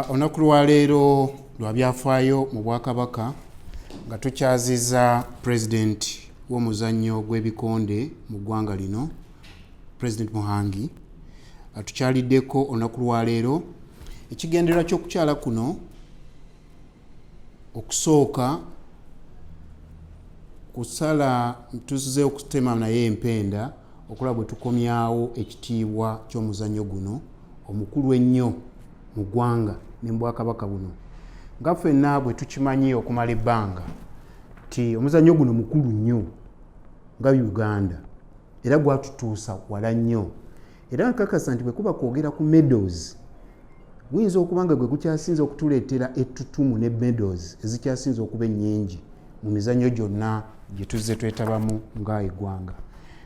Olunaku lwa leero lwa byafaayo mu Bwakabaka nga tukyaziza Pulezidenti w'omuzannyo gw'ebikonde mu ggwanga lino, President Muhanji. Tukyaliddeko olunaku lwa leero. Ekigendererwa ky'okukyala kuno okusooka kusala tuzize okutema naye empenda okulaba bwe tukomyawo ekitiibwa ky'omuzannyo guno omukulu ennyo mu ggwanga ne mu Bwakabaka buno. Nga ffenna bwe tukimanyi okumala ebbanga nti omuzannyo guno mukulu nnyo nga Uganda era gwatutuusa wala nnyo. Era nkakasa nti bwe kuba kwogera ku medals guyinza okuba nga gwe gukyasinza okutuleetera ettutumu ne medals ezikyasinza okuba ennyingi mu mizannyo gyonna gye tuzze twetabamu nga eggwanga.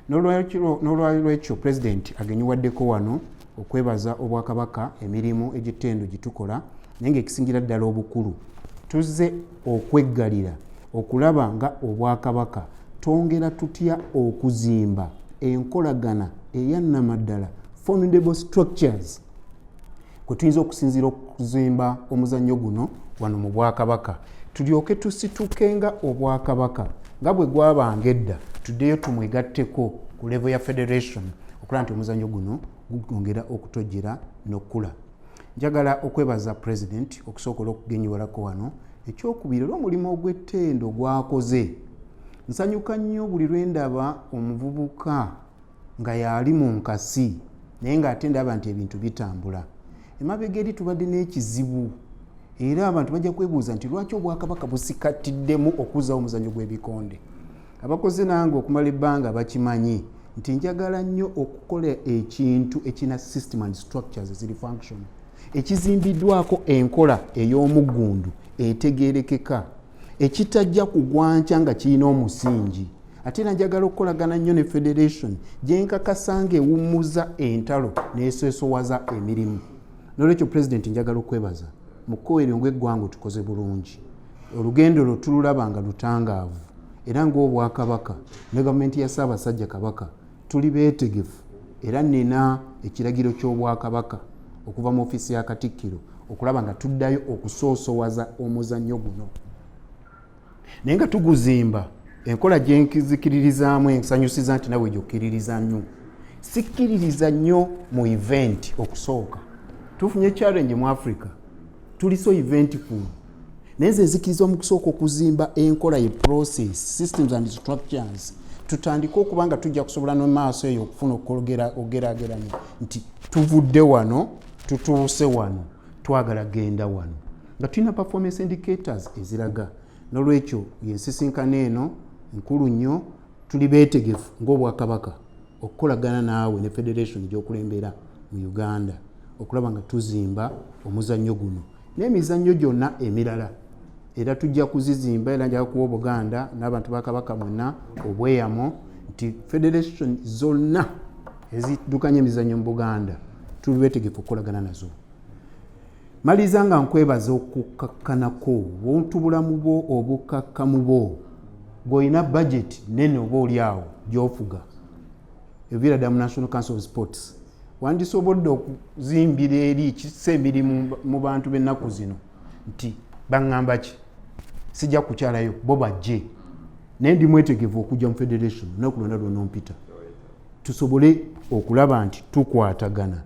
N'olwekyo Pulezidenti agenyiwaddeko wano okwebaza Obwakabaka emirimu egy'ettendo gye tukola, naye ng'ekisingira ddala obukulu tuzze okweggalira okulaba nga Obwakabaka twongera tutya okuzimba enkolagana eyannamaddala formidable structures kwe tuyinza okusinziira okuzimba omuzannyo guno wano mu Bwakabaka, tulyoke tusituke nga Obwakabaka nga bwe gwabanga edda, tuddeyo tumwegatteko ku level ya federation okulaba nti omuzannyo guno gugongera okutojjera n'okkula. Njagala okwebaza President okusooka okugenyiwalako wano. Ekyokubiri olw'omulimu ogw'ettendo gwakoze. Nsanyuka nnyo buli lwe ndaba omuvubuka nga yali mu nkasi naye ng'ate ndaba nti ebintu bitambula. Emabega eri tubadde n'ekizibu era abantu bajja kwebuuza nti lwaki Obwakabaka busikatiddemu okuzzawo omuzannyo gw'ebikonde. Abakoze nange okumala ebbanga bakimanyi nti njagala nnyo okukola ekintu ekina system and structures eziri function, ekizimbiddwako enkola ey'omuggundu etegeerekeka, ekitajja kugwanca nga kirina omusingi. Ate era njagala okukolagana nnyo ne federation gye nkakasa ng'ewummuza entalo n'eseesowaza emirimu. N'olwekyo Pulezidenti njagala okwebaza mu kkoweero ng'eggwanga tukoze bulungi. Olugendo lwo tululaba nga lutangaavu era ng'Obwakabaka ne gavumenti ya Ssaabasajja Kabaka tuli beetegefu, era nina ekiragiro ky'Obwakabaka okuva mu ofiisi ya Katikkiro okulaba nga tuddayo okusoosowaza omuzannyo guno. Naye nga tuguzimba enkola gye nkizikiririzaamu ensanyusiza nti nawe gy'okkiririza nnyo. Sikkiririza nnyo mu event okusooka. Tufunye challenge mu Africa. Tuli so event kulu. Naye nze nzikiriza mu kusooka okuzimba enkola ye process, systems and structures. Tutandika okuba nga tujja kusobola no maaso eyo okufuna ogeraageranya nti tuvudde wano, tutuuse wano, twagala genda wano. Nga tulina performance indicators eziraga. N'olwekyo y'ensisinkano eno nkulu nnyo, tuli beetegefu ng'Obwakabaka okukolagana naawe ne federation gy'okulembera mu Uganda okulaba nga tuzimba omuzannyo guno n'emizannyo gyonna emirala. Era tujja kuzizimba era njagala kuwa Buganda n'abantu ba Kabaka mwenna obweyamo nti federation zonna eziddukanya emizannyo mu Buganda tuli beetegefu okukolagana nazo. Maliza nga nkwebaza okukakkanako obuntubulamu bwo obukakkamu bwo bw'olina budget nene oba oli awo gy'ofuga evira ddala mu National Council of Sports wandisobodde okuzimbira eri kisse emirimu mu bantu b'ennaku zino nti baŋŋamba ki sijja kukyalayo bo bajje naye ndi mwetegevu okujja mu federation n'okulonda lw'onompita tusobole okulaba nti tukwatagana.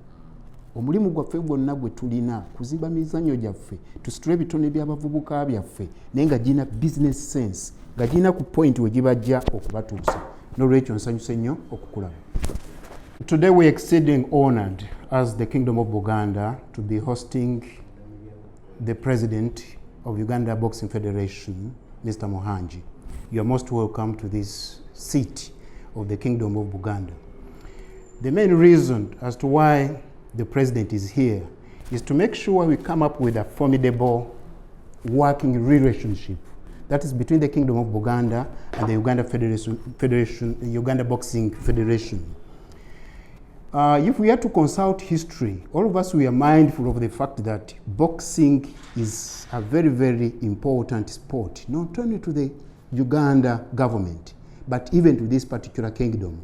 Omulimu gwaffe gwonna gwe tulina kuzimba mizannyo gyaffe tusitule ebitone by'abavubuka byaffe naye nga girina business sense, nga girina ku point we gibajja okubatuusa. N'olwekyo nsanyuse nnyo okukulaba. Today we are exceeding honored as the Kingdom of Buganda to be hosting the President of Uganda Boxing Federation, Mr. Muhanji. You are most welcome to this seat of the Kingdom of Buganda. The main reason as to why the President is here is to make sure we come up with a formidable working relationship that is between the Kingdom of Buganda and the Uganda Uganda Boxing Federation. If we are to consult history, all of us, we are mindful of the fact that boxing is a very, very important sport, not only to the Uganda government, but even to this particular kingdom.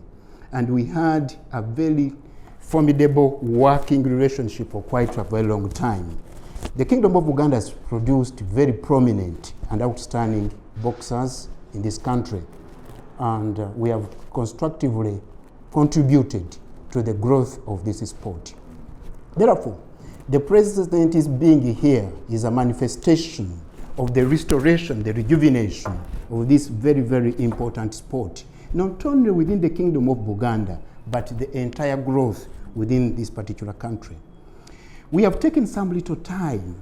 And we had a very formidable working relationship for quite a very long time. The Kingdom of Uganda has produced very prominent and outstanding boxers in this country, and we have constructively contributed to the growth of this sport. Therefore, the president is being here is a manifestation of the restoration, the rejuvenation of this very, very important sport, not only within the Kingdom of Buganda, but the entire growth within this particular country. We have taken some little time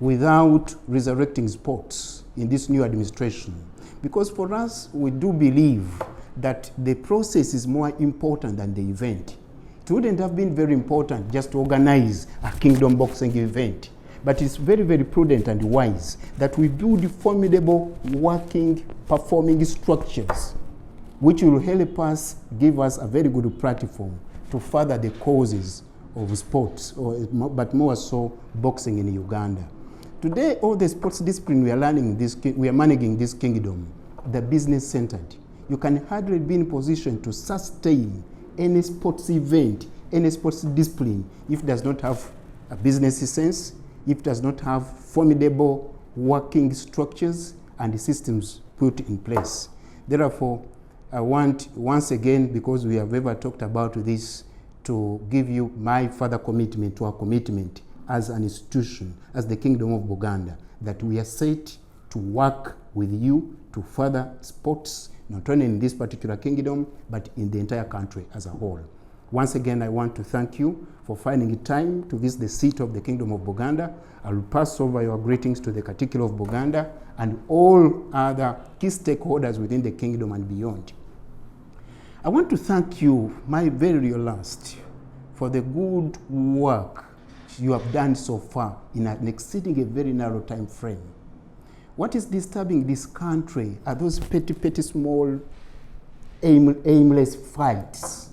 without resurrecting sports in this new administration, because for us, we do believe that the process is more important than the event. It wouldn't have been very important just to organize a Kingdom boxing event, but it's very, very prudent and wise that we build formidable working, performing structures which will help us, give us a very good platform to further the causes of sports, but more so boxing in Uganda. Today, all the sports discipline we are managing this kingdom, they're business-centered. You can hardly be in position to sustain any sports event, any sports discipline, if it does not have a business sense, if it does not have formidable working structures and systems put in place. Therefore, I want, once again, because we have ever talked about this, to give you my further commitment to our commitment as an institution, as the Kingdom of Buganda, that we are set to work with you to further sports, not only in this particular kingdom, but in the entire country as a whole. Once again, I want to thank you for finding time to visit the seat of the Kingdom of Buganda. I will pass over your greetings to the Katikkiro of Buganda and all other key stakeholders within the kingdom and beyond. I want to thank you, my very last, for the good work you have done so far in exceeding a very narrow time frame. What is disturbing this country are those petty, small, aimless fights,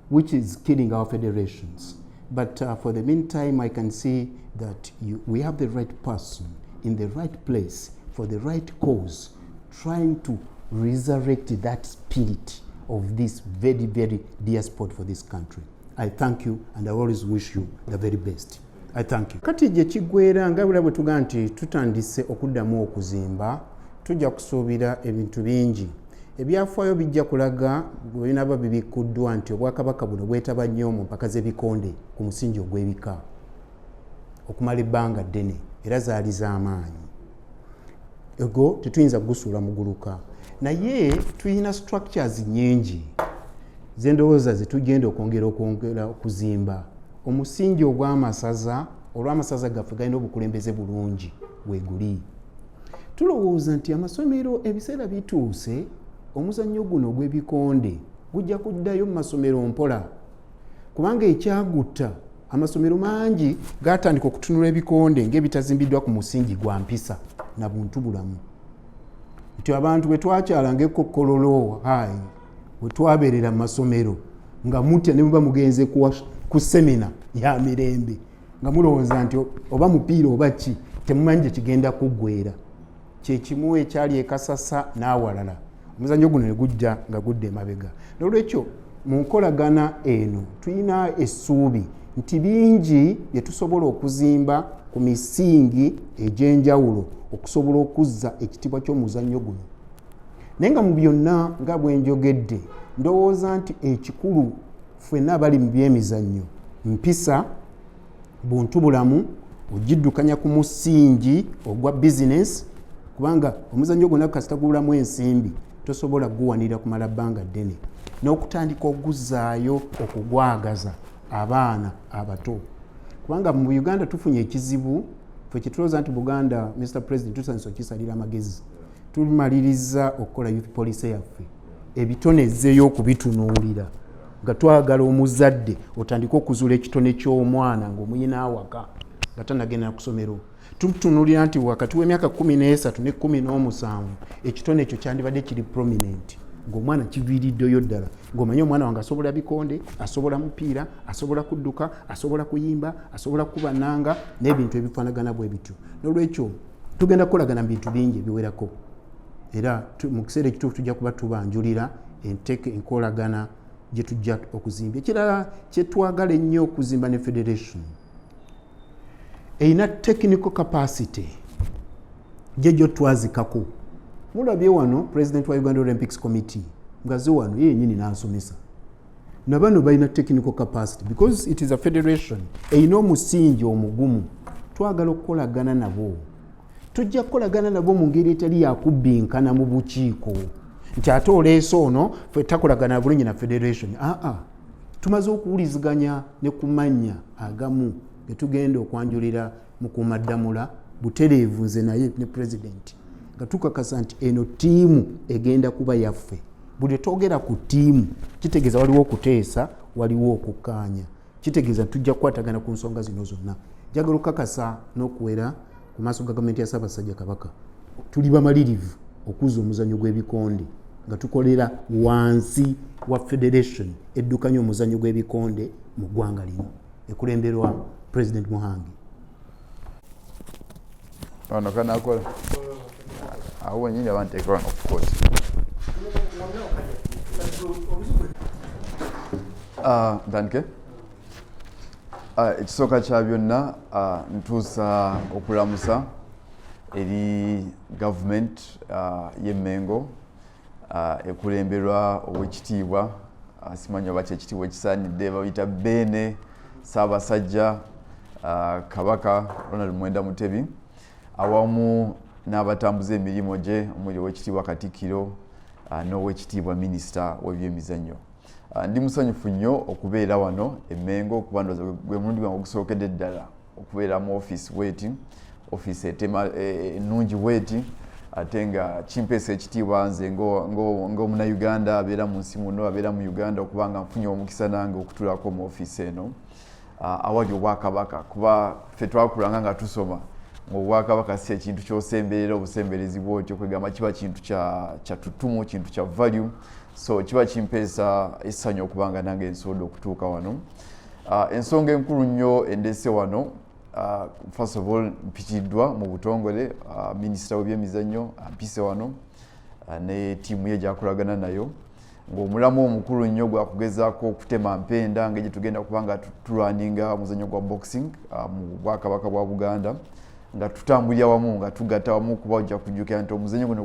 which is killing our federations. But for the meantime, I can see that we have the right person in the right place for the right cause, trying to resurrect that spirit of this very, very dear sport for this country. I thank you, and I always wish you the very best. I thank you. Kati gye kiggwera nga bwe tuga nti tutandise okuddamu okuzimba, tujja kusuubira ebintu bingi. Ebyafaayo bijja kulaga bwe binaaba bibikuddwa nti Obwakabaka buno bwetaba nnyo mu mpaka z'ebikonde ku musingi ogw'ebika okumala ebbanga ddene era zaali z'amaanyi. Ego tetuyinza kugusuula muguluka, naye tulina structures nnyingi z'endowooza ze tugenda okwongera okuzimba. Omusingi ogw'amasaza, olw'amasaza gaffe galina obukulembeze bulungi weeguli. Tulowooza nti amasomero ebiseera bituuse, omuzannyo guno ogw'ebikonde gujja kuddayo mu masomero mpola, kubanga ekyagutta amasomero mangi gaatandika okutunula ebikonde ng'ebitazimbiddwa ku musingi gwa mpisa na buntu bulamu. Nti abantu bwe twakyalanga ekokkololo hayi bwe twabeerera mu masomero nga mutya ne muba mugenze ku semina ya mirembe nga mulowooza nti oba mupiira oba ki temumanyi gye kigenda kuggweera. Kyekimu ekyali ekasasa n'awalala, omuzannyo guno ne gujja nga gudda emabega. N'olwekyo mu nkolagana eno tulina essuubi nti bingi bye tusobola okuzimba ku misingi egy'enjawulo okusobola okuzza ekitiibwa ky'omuzannyo guno. Naye nga mu byonna nga bwe njogedde, ndowooza nti ekikulu ffenna abali mu by'emizannyo, mpisa, buntu bulamu, ogiddukanya ku musingi ogwa bizinesi, kubanga omuzannyo gwonna kasita gubulamu ensimbi tosobola guwanira kumala bbanga ddene, n'okutandika oguzzaayo okugwagaza abaana abato. Kubanga mu Uganda tufunye ekizibu, ffe kyetulowooza nti Buganda, Mr. President, tutandise okisalira amagezi. Tumaliriza okukola youth police yaffe, ebitonezeeyo okubitunuulira, nga twagala omuzadde otandika okuzuula ekitone ky'omwana ng'omuyina awaka nga tanagenda ku ssomero. Tutunuulira nti wakati w'emyaka 13 ne 17 ekitone ekyo kyandibadde kiri prominent ng'omwana kiviiriddeyo ddala ng'omanye omwana wange asobola bikonde, asobola mupiira, asobola kudduka, asobola kuyimba, asobola kuba nnanga n'ebintu ebifaanagana bwe bityo. N'olwekyo tugenda kukolagana mu bintu bingi ebiwerako era mu kiseera ekituufu tujja kuba tubanjulira enkolagana gye tujja okuzimba. Ekirala kye twagala ennyo okuzimba ne federation erina technical capacity gye twazikako. Mulabye wano president wa Uganda Olympics Committee ngaze wano yennyini n'asomesa. Na bano balina technical capacity because it is a federation erina omusingi omugumu. Twagala okukolagana nabo. Tujja kukolagana nabo mu ngeri etali yakubbinkana mu bukiiko nti ate oleese ono ffe takolagana bulungi na federation. Tumaze okuwuliziganya ne kumanya agamu ge tugenda okwanjulira mukuumaddamula butereevu nze naye ne president nga tukakasa nti eno ttiimu egenda kuba yaffe. Buli twogera ku ttiimu kitegeeza waliwo okuteesa, waliwo okukkaanya, kitegeeza tujja kukwatagana ku nsonga zino zonna. Njagala okukakasa n'okuwera ku maaso ga gavumenti ya Ssaabasajja Kabaka tuli bamalirivu okuzza omuzannyo gw'ebikonde nga tukolera wansi wa federation eddukanya omuzannyo gw'ebikonde mu ggwanga lino ekulemberwa President Muhanji. Ono kanakola awo nyinyi abantu ekola of course. Danke. Ekisooka kya byonna ntuusa okulamusa eri government y'Emmengo ekulemberwa ow'ekitiibwa simanyi oba kyekitiibwa ekisaanidde bayita Beene Ssaabasajja Kabaka Ronald Mwenda Mutebi awamu n'abatambuza emirimu gye omuli ow'ekitiibwa Katikkiro n'ow'ekitiibwa Minster w'ebyemizannyo. Ndi musanyufu nnyo okubeera wano Emmengo okuba ndoza gwe mulundi gwange ogusookedde ddala okubeera mu office weti office ennungi weti ate nga kimpeesa ekitiibwa nze ng'omunnauganda abeera mu nsi muno abeera mu Uganda okuba nga nfunye omukisa nange okutuulako mu office eno awali obwakabaka kuba ffe twakulanga nga tusoma ng'obwakabaka si ekintu ky'osemberera obusemberezi bwotyo kwegamba kiba kintu kya tutumu kintu kya value. So kiba kimpeesa essanyu okuba nga nange nsobodde okutuuka wano. Ensonga enkulu nnyo endeese wano first of all mpitiddwa mu butongole minisita w'ebyemizannyo ampise wano ne ttiimu ye gyakolagana nayo ng'omulamu omukulu nnyo gwakugezaako okutema mpenda ng'egye tugenda kuba nga tulwaninga omuzannyo gwa boxing mu bwakabaka bwa Buganda nga tutambulira wamu nga tugatta wamu kuba ojja kujjukira nti omuzannyo guno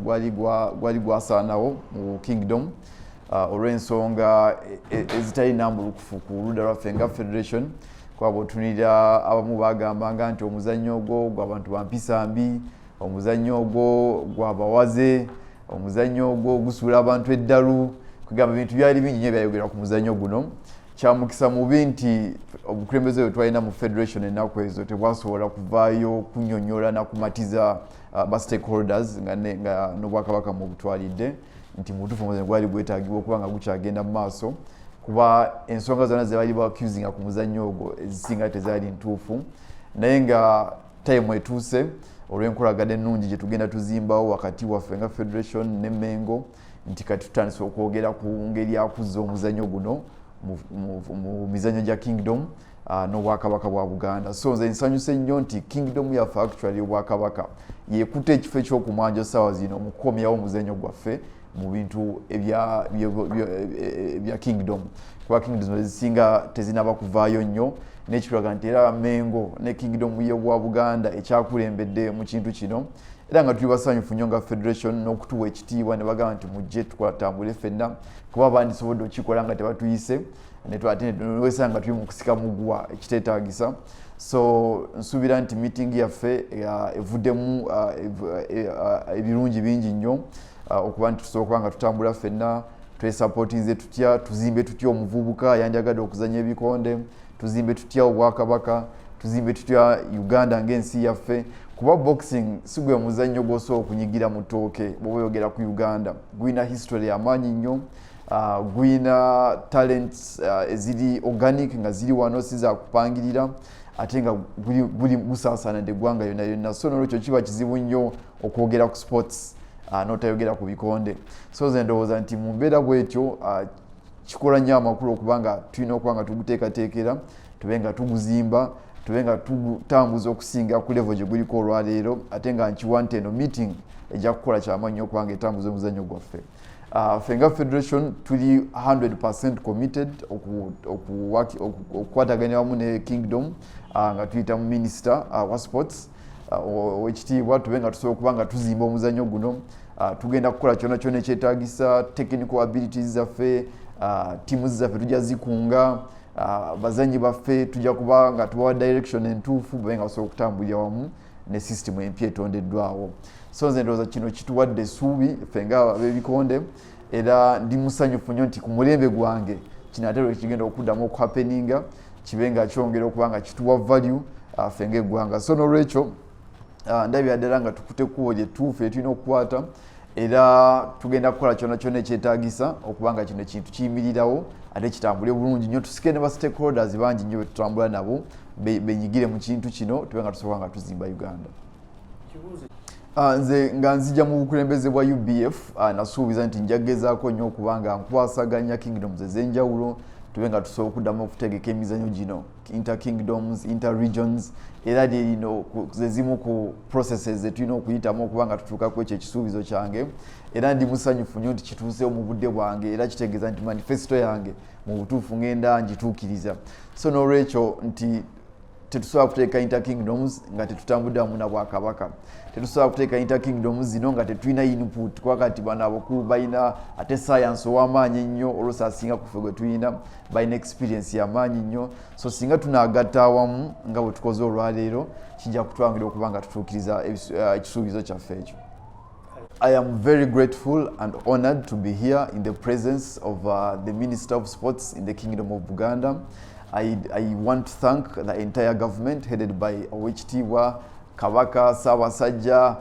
gwali gwasaanawo mu Kingdom olw'ensonga ezitali nambulukufu ku ludda lwaffe nga federation kwaba otunira abamu bagambanga nti omuzannyo ogwo gw'abantu bampisa mbi, omuzannyo ogwo gw'abawaze, omuzannyo ogwo gusuula abantu eddalu, kugamba ebintu byali bingi nnyo byayogera ku muzannyo guno. Kyamukisa mubi nti obukulembeze bwe twalina mu federation ennaku ezo tebwasobola kuvaayo kunnyonnyola na kumatiza ba stakeholders nga n'obwakabaka mu butwalidde nti mu butuufu omuzannyo gwali gwetaagibwa okuba nga gukyagenda mu maaso kuba ensonga zonna ze bali baaccusinga ku muzannyo ogwo ezisinga tezaali ntuufu naye nga time etuuse olw'enkolagana ennungi gye tugenda tuzimbawo wakati waffe nga federation n'Emmengo nti kati tutandise okwogera ku ngeri yakuzza omuzannyo guno mu mizannyo gya Kingdom n'obwakabaka bwa Buganda. So nze nsanyuse nnyo nti Kingdom yaffe actually obwakabaka yekuta ekifo ekyokumwanja ssaawa zino mu kukomyawo omuzannyo gwaffe mu bintu ebya Kingdom kuba Kingdom ezisinga tezinaba kuvaayo nnyo n'ekitulaga nti era Mengo ne Kingdom y'obwa Buganda ekyakulembedde mu kintu kino era nga tuli basanyufu nnyo nga federation n'okutuwa ekitiibwa ne bagamba nti mujje twatambule ffenna kuba bandisobodde okikola nga tebatuyise netwesanga tuli mu kusika muguwa ekiteetaagisa. So nsuubira nti meeting yaffe evuddemu ebirungi bingi nnyo okuba nti tusobola okuba nga tutambula ffenna twesupportinze tutya tuzimbe tutya omuvubuka yandyagadde okuzanya ebikonde tuzimbe tutya obwakabaka tuzimbe tutya Uganda ng'ensi yaffe kuba boxing si gwe muzannyo gw'osobola okunyigira mu ttooke bw'oba oyogera ku Uganda guyina history amaanyi nnyo guyina talents eziri organic nga ziri wano si za kupangirira ate nga gusaasaanadde eggwanga yonna yonna so n'olwekyo kiba kizibu nnyo okwogera ku sports n'otayogera ku bikonde. So nze ndowooza nti mu mbeera bwetyo kikola nnyo amakulu okubanga tulina okuba nga tuguteekateekera, tube nga tuguzimba, tube nga tutambuza okusinga ku level gye guliko olwaleero, ate nga nkiwa nti eno meeting ejja kukola kyamaanyi okubanga etambuza omuzannyo gwaffe. Ffe nga federation tuli 100% committed okukwataganya wamu ne Kingdom nga tuyita mu Minster wa sports owekitiibwa, tube nga tusobola okuba nga tuzimba omuzannyo guno. Tugenda kukola kyonna kyonna ekyetaagisa, technical abilities zaffe, tiimu zaffe tujja zikunga, bazannyi baffe tujja kuba nga tubawa direction entuufu babe nga basobola okutambulira wamu ne system empya etondeddwawo. So nze ndowooza kino kituwadde essuubi ffe nga ab'ebikonde, era ndi musanyufu nnyo nti ku mulembe gwange kino ate lwe kigenda okuddamu okuhappeninga, kibe nga kyongera okuba nga kituwa value ffe ng'eggwanga. So n'olwekyo ndabira ddala nga tukute ekkubo lye ttuufu lye tulina okukwata, era tugenda kukola kyonna kyonna ekyetaagisa okuba nga kino ekintu kiyimirirawo ate kitambule bulungi nnyo, tusike ne ba stakeholders bangi nnyo be tutambula nabo benyigire mu kintu kino, tube nga tusobola nga tuzimba Uganda. Nze nga nzija mu bukulembeze bwa UBF, nasuubiza nti njagezaako nnyo okuba nga nkwasaganya kingdoms ez'enjawulo, tube nga tusobola okuddamu okutegeka emizannyo gino inter kingdoms, inter regions, era lino ze zimu ku processes ze tulina okuyitamu okuba nga tutuuka ku ekyo ekisuubizo kyange, era ndi musanyufu nnyo nti kituuseewo mu budde bwange, era kitegeeza nti manifesto yange mu butuufu ngenda ngituukiriza. So n'olwekyo nti tetusobola kuteeka inter kingdoms nga tetutambudde wamu na Bwakabaka, tetusobola kuteeka inter kingdoms zino nga tetulina input, kuba kati bano abakulu balina ate science ow'amaanyi ennyo, olwosa asinga ku ffe gwe tulina, balina experience y'amaanyi nnyo. So singa tunaagatta awamu nga bwe tukoze olwaleero, kijja kutwangira okuba nga tutuukiriza ekisuubizo kyaffe ekyo. I am very grateful and honored to be here in the presence of the Minister of Sports in the Kingdom of Buganda. I want to thank the entire government headed by Owekitiibwa Kabaka, Ssaabasajja,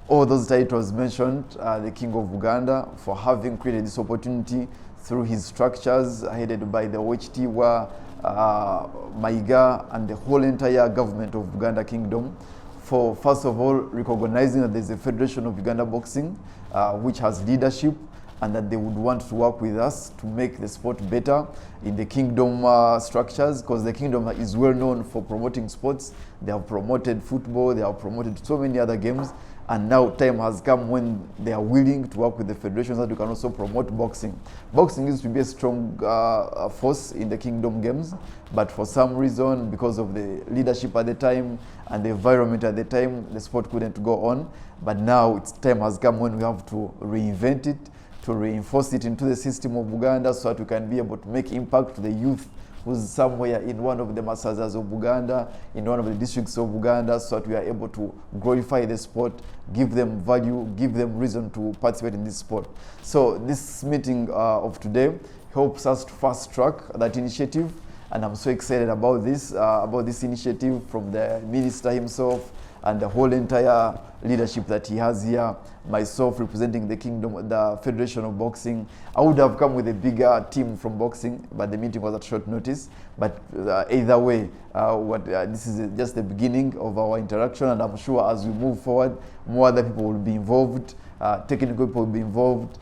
all those titles mentioned, the King of Buganda, for having created this opportunity through his structures headed by the Owekitiibwa, Mayiga, and the whole entire government of Buganda Kingdom, for first of all recognizing that there is a Federation of Uganda Boxing which has leadership, and that they would want to work with us to make the sport better in the kingdom structures, because the kingdom is well known for promoting sports. They have promoted football, they have promoted so many other games, and now time has come when they are willing to work with the federations that we can also promote boxing. Boxing used to be a strong force in the kingdom games, but for some reason, because of the leadership at the time and the environment at the time, the sport couldn't go on. But now time has come when we have to reinvent it, to reinforce it into the system of Buganda, so that we can be able to make impact to the youth who's somewhere in one of the masazas of Buganda, in one of the districts of Buganda, so that we are able to glorify the sport, give them value, give them reason to participate in this sport. So this meeting of today helps us to fast track that initiative, and I'm so excited about this initiative from the minister himself and the whole entire leadership that he has here, myself representing the kingdom, the Federation of Boxing. I would have come with a bigger team from boxing, but the meeting was at short notice. But either way, this is just the beginning of our interaction, and I'm sure as we move forward, more other people will be involved, technical people will be involved,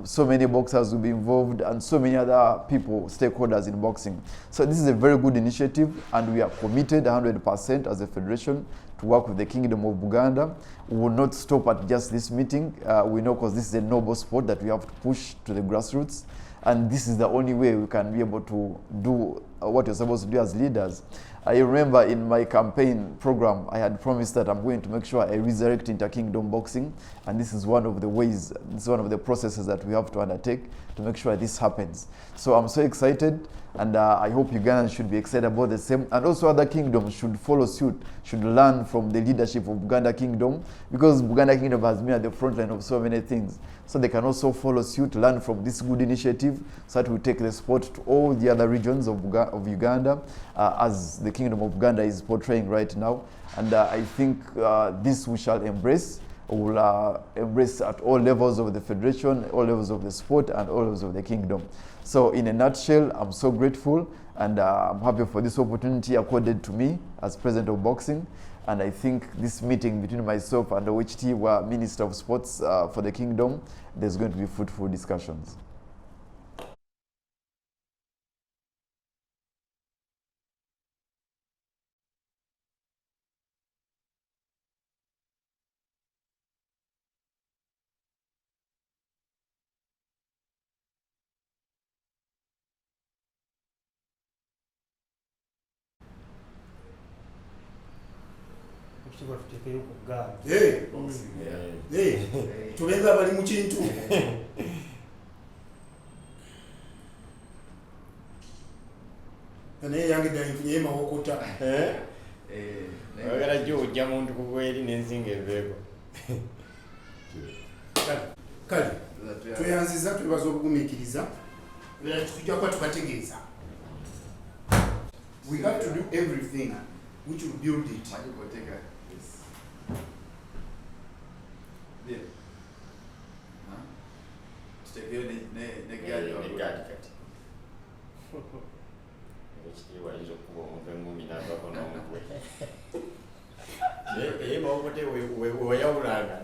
so many boxers will be involved, and so many other people, stakeholders in boxing. So this is a very good initiative, and we are committed 100% as a federation to work with the Kingdom of Buganda. We will not stop at just this meeting. We know, because this is a noble sport that we have to push to the grassroots, and this is the only way we can be able to do what you're supposed to do as leaders. I remember in my campaign program, I had promised that I'm going to make sure I resurrect inter-kingdom boxing, and this is one of the ways, this is one of the processes that we have to undertake to make sure this happens. So I'm so excited, and I hope Ugandans should be excited about the same, and also other kingdoms should follow suit, should learn from the leadership of Buganda Kingdom, because Buganda Kingdom has been at the front line of so many things. So they can also follow suit, learn from this good initiative, so that we take the sport to all the other regions of Uganda, as the Kingdom of Uganda is portraying right now. And I think this we shall embrace, will embrace at all levels of the federation, all levels of the sport, and all levels of the kingdom. So in a nutshell, I'm so grateful, and I'm happy for this opportunity accorded to me as president of boxing. And I think this meeting between myself and OHT, where Minister of Sports for the Kingdom, there's going to be fruitful discussions. Tubenga bali mu kintu naye yange ddala nfunye mawokota oyagala jjo ojja muntu kugweri n'ensinga eveeko kale tweyanziza twebaza obugumiikiriza tujja kuba tukategeeza. We have to do everything which will build it. ekitiibwa ayinza okuba omuntu engumi n'avako n'omutwe naye mawokota weyawulanga